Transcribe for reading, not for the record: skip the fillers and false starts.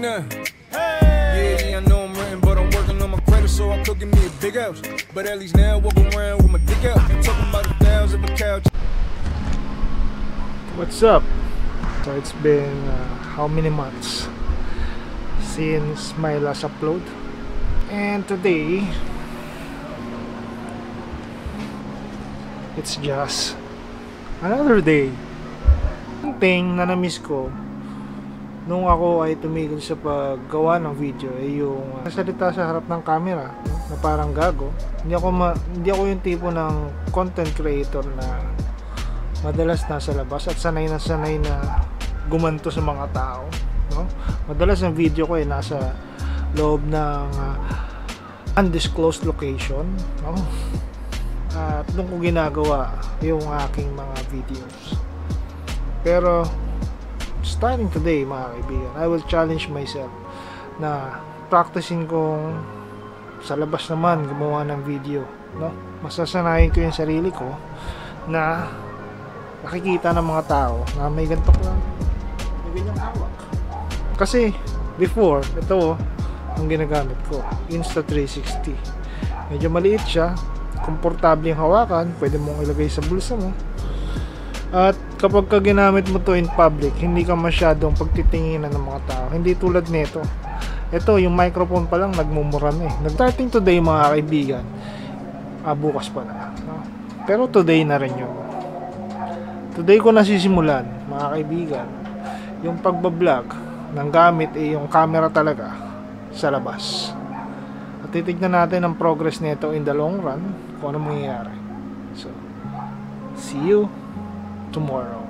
now. Yeah, I know I'm renting, but I'm working on my credit, so I could give me a big house. But at least now I walk around with my dick out. Talking about the downs of a couch. What's up? So it's been how many months since my last upload, and today it's just another day. Yung thing na na-miss ko nung ako ay tumigil sa paggawa ng video ay yung salita sa harap ng camera na parang gago. Hindi ako yung tipo ng content creator na madalas nasa labas at sanay na gumanto sa mga tao, no? Madalas ang video ko ay nasa loob ng undisclosed location, no? At doon ko ginagawa yung aking mga videos. Pero starting today, mga kaibigan, I will challenge myself na practicing kong sa labas naman gumawa ng video, no? Masasanayin ko yung sarili ko na nakikita ng mga tao na may ganito lang, may ganyang hawak. Kasi before, ito ang ginagamit ko, Insta360. Medyo maliit siya, komportable yung hawakan, pwede mong ilagay sa bulsa mo. At kapag ka ginamit mo to in public, hindi ka masyadong pagtitinginan ng mga tao. Hindi tulad nito. Ito, yung microphone pa lang nagmumura na eh. Starting today, mga kaibigan, bukas pa na, no? Pero today na rin yun. Today ko nasisimulan, mga kaibigan, yung pagbablog ng gamit yung camera talaga sa labas. At titignan natin ang progress nito in the long run, kung ano mangyayari. So, see you tomorrow.